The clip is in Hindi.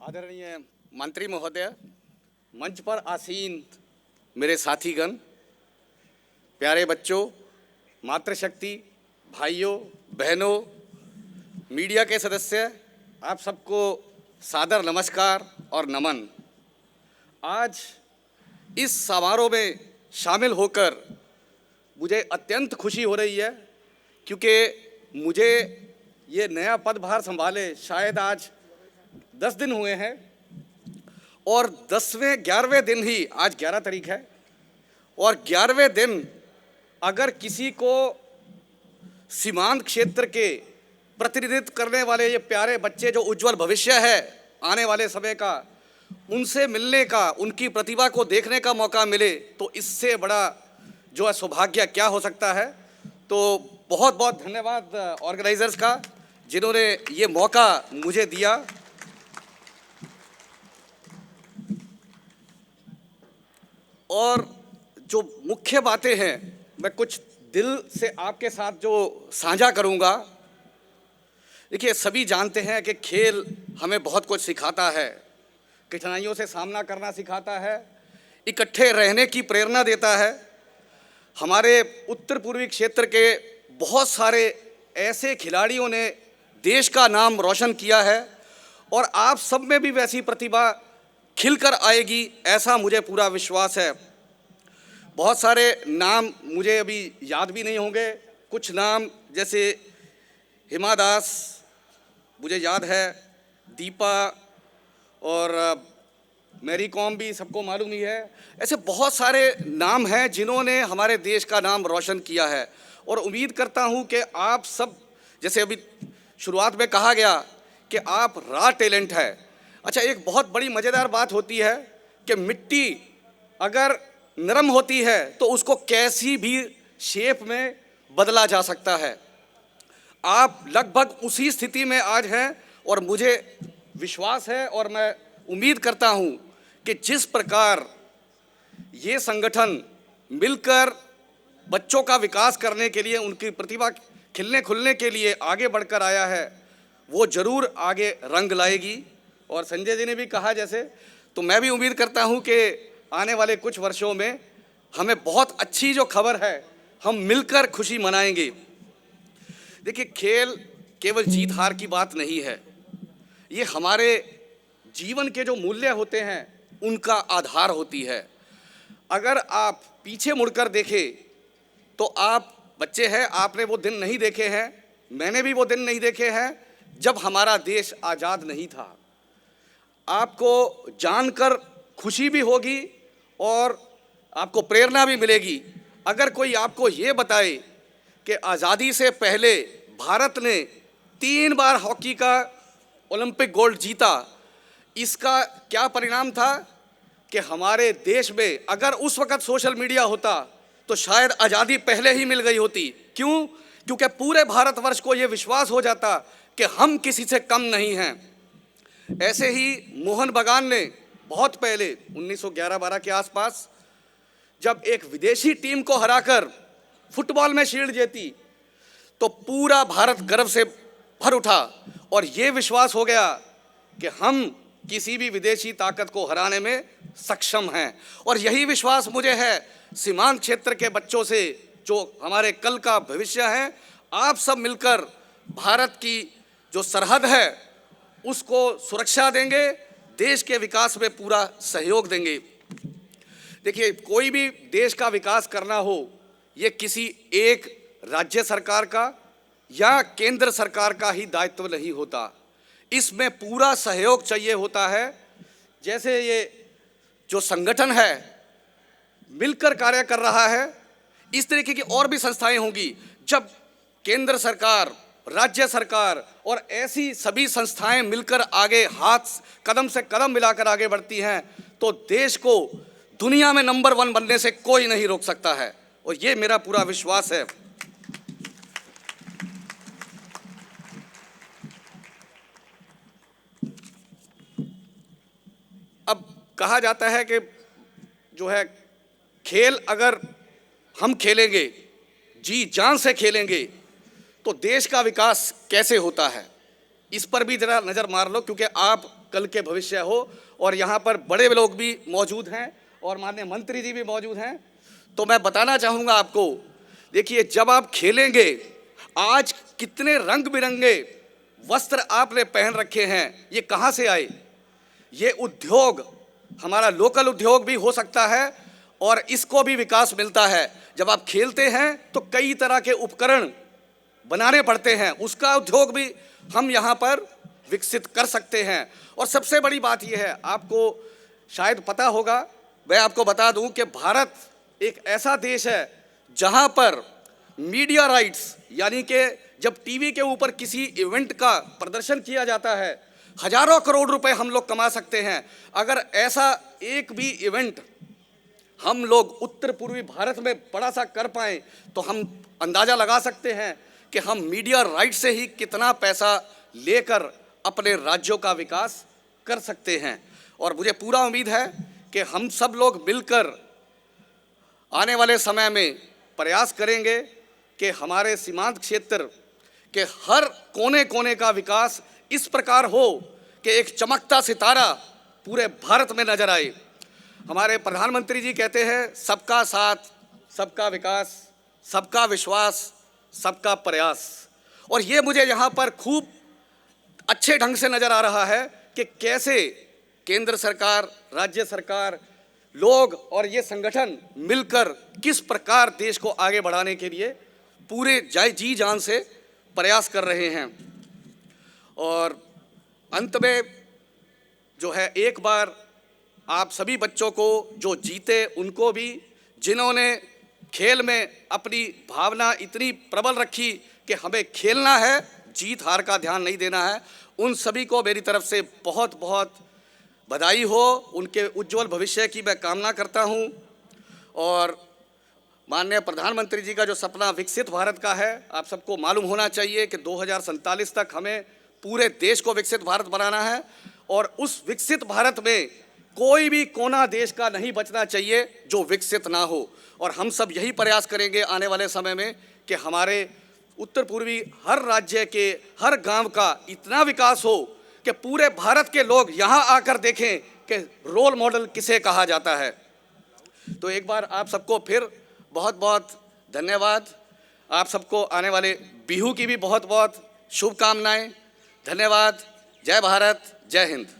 आदरणीय मंत्री महोदय, मंच पर आसीन मेरे साथीगण, प्यारे बच्चों, मातृशक्ति, भाइयों बहनों, मीडिया के सदस्य, आप सबको सादर नमस्कार और नमन। आज इस समारोह में शामिल होकर मुझे अत्यंत खुशी हो रही है, क्योंकि मुझे ये नया पदभार संभाले शायद आज 10 दिन हुए हैं और 10वें 11वें दिन ही, आज 11 तारीख है, और 11वें दिन अगर किसी को सीमांत क्षेत्र के प्रतिनिधित्व करने वाले ये प्यारे बच्चे जो उज्जवल भविष्य है आने वाले समय का, उनसे मिलने का, उनकी प्रतिभा को देखने का मौका मिले, तो इससे बड़ा जो है सौभाग्य क्या हो सकता है। तो बहुत बहुत धन्यवाद ऑर्गेनाइजर्स का, जिन्होंने ये मौका मुझे दिया। और जो मुख्य बातें हैं मैं कुछ दिल से आपके साथ जो साझा करूंगा। देखिए, सभी जानते हैं कि खेल हमें बहुत कुछ सिखाता है, कठिनाइयों से सामना करना सिखाता है, इकट्ठे रहने की प्रेरणा देता है। हमारे उत्तर पूर्वी क्षेत्र के बहुत सारे ऐसे खिलाड़ियों ने देश का नाम रोशन किया है और आप सब में भी वैसी प्रतिभा खिलकर आएगी, ऐसा मुझे पूरा विश्वास है। बहुत सारे नाम मुझे अभी याद भी नहीं होंगे, कुछ नाम जैसे हिमा दास मुझे याद है, दीपा और मैरी कॉम भी सबको मालूम ही है। ऐसे बहुत सारे नाम हैं जिन्होंने हमारे देश का नाम रोशन किया है और उम्मीद करता हूं कि आप सब, जैसे अभी शुरुआत में कहा गया कि आप रॉ टैलेंट है। अच्छा, एक बहुत बड़ी मज़ेदार बात होती है कि मिट्टी अगर नरम होती है तो उसको कैसी भी शेप में बदला जा सकता है। आप लगभग उसी स्थिति में आज हैं और मुझे विश्वास है और मैं उम्मीद करता हूं कि जिस प्रकार ये संगठन मिलकर बच्चों का विकास करने के लिए, उनकी प्रतिभा खिलने खुलने के लिए आगे बढ़कर आया है, वो ज़रूर आगे रंग लाएगी। और संजय जी ने भी कहा जैसे, तो मैं भी उम्मीद करता हूं कि आने वाले कुछ वर्षों में हमें बहुत अच्छी जो खबर है, हम मिलकर खुशी मनाएंगे। देखिए, खेल केवल जीत हार की बात नहीं है, ये हमारे जीवन के जो मूल्य होते हैं उनका आधार होती है। अगर आप पीछे मुड़कर देखें तो आप बच्चे हैं, आपने वो दिन नहीं देखे हैं, मैंने भी वो दिन नहीं देखे हैं जब हमारा देश आज़ाद नहीं था। आपको जानकर खुशी भी होगी और आपको प्रेरणा भी मिलेगी अगर कोई आपको ये बताए कि आज़ादी से पहले भारत ने 3 बार हॉकी का ओलंपिक गोल्ड जीता। इसका क्या परिणाम था कि हमारे देश में अगर उस वक़्त सोशल मीडिया होता तो शायद आज़ादी पहले ही मिल गई होती। क्यों? क्योंकि पूरे भारतवर्ष को ये विश्वास हो जाता कि हम किसी से कम नहीं हैं। ऐसे ही मोहन बगान ने बहुत पहले 1911-12 के आसपास जब एक विदेशी टीम को हराकर फुटबॉल में शील्ड जीती तो पूरा भारत गर्व से भर उठा और ये विश्वास हो गया कि हम किसी भी विदेशी ताकत को हराने में सक्षम हैं। और यही विश्वास मुझे है सीमांत क्षेत्र के बच्चों से, जो हमारे कल का भविष्य है। आप सब मिलकर भारत की जो सरहद है उसको सुरक्षा देंगे, देश के विकास में पूरा सहयोग देंगे। देखिए, कोई भी देश का विकास करना हो, ये किसी एक राज्य सरकार का या केंद्र सरकार का ही दायित्व नहीं होता, इसमें पूरा सहयोग चाहिए होता है। जैसे ये जो संगठन है मिलकर कार्य कर रहा है, इस तरीके की और भी संस्थाएं होंगी। जब केंद्र सरकार, राज्य सरकार और ऐसी सभी संस्थाएं मिलकर आगे हाथ कदम से कदम मिलाकर आगे बढ़ती हैं तो देश को दुनिया में नंबर 1 बनने से कोई नहीं रोक सकता है, और ये मेरा पूरा विश्वास है। अब कहा जाता है कि जो है खेल अगर हम खेलेंगे, जी जान से खेलेंगे, तो देश का विकास कैसे होता है, इस पर भी ज़रा नज़र मार लो, क्योंकि आप कल के भविष्य हो। और यहाँ पर बड़े लोग भी मौजूद हैं और माननीय मंत्री जी भी मौजूद हैं। तो मैं बताना चाहूँगा आपको, देखिए जब आप खेलेंगे, आज कितने रंग बिरंगे वस्त्र आपने पहन रखे हैं, ये कहाँ से आए? ये उद्योग हमारा लोकल उद्योग भी हो सकता है और इसको भी विकास मिलता है। जब आप खेलते हैं तो कई तरह के उपकरण बनाने पड़ते हैं, उसका उद्योग भी हम यहाँ पर विकसित कर सकते हैं। और सबसे बड़ी बात यह है, आपको शायद पता होगा, मैं आपको बता दूं कि भारत एक ऐसा देश है जहाँ पर मीडिया राइट्स, यानी कि जब टीवी के ऊपर किसी इवेंट का प्रदर्शन किया जाता है, हजारों करोड़ रुपए हम लोग कमा सकते हैं। अगर ऐसा एक भी इवेंट हम लोग उत्तर पूर्वी भारत में बड़ा सा कर पाएं तो हम अंदाज़ा लगा सकते हैं कि हम मीडिया राइट से ही कितना पैसा लेकर अपने राज्यों का विकास कर सकते हैं। और मुझे पूरा उम्मीद है कि हम सब लोग मिलकर आने वाले समय में प्रयास करेंगे कि हमारे सीमांत क्षेत्र के हर कोने कोने का विकास इस प्रकार हो कि एक चमकता सितारा पूरे भारत में नजर आए। हमारे प्रधानमंत्री जी कहते हैं, सबका साथ, सबका विकास, सबका विश्वास, सबका प्रयास। और ये मुझे यहाँ पर खूब अच्छे ढंग से नज़र आ रहा है कि कैसे केंद्र सरकार, राज्य सरकार, लोग और ये संगठन मिलकर किस प्रकार देश को आगे बढ़ाने के लिए पूरे जी जान से प्रयास कर रहे हैं। और अंत में जो है, एक बार आप सभी बच्चों को जो जीते उनको भी, जिन्होंने खेल में अपनी भावना इतनी प्रबल रखी कि हमें खेलना है, जीत हार का ध्यान नहीं देना है, उन सभी को मेरी तरफ से बहुत बहुत बधाई हो। उनके उज्जवल भविष्य की मैं कामना करता हूं। और माननीय प्रधानमंत्री जी का जो सपना विकसित भारत का है, आप सबको मालूम होना चाहिए कि 2047 तक हमें पूरे देश को विकसित भारत बनाना है। और उस विकसित भारत में कोई भी कोना देश का नहीं बचना चाहिए जो विकसित ना हो। और हम सब यही प्रयास करेंगे आने वाले समय में कि हमारे उत्तर पूर्वी हर राज्य के हर गांव का इतना विकास हो कि पूरे भारत के लोग यहाँ आकर देखें कि रोल मॉडल किसे कहा जाता है। तो एक बार आप सबको फिर बहुत बहुत धन्यवाद। आप सबको आने वाले बिहू की भी बहुत बहुत शुभकामनाएं। धन्यवाद। जय भारत, जय हिंद।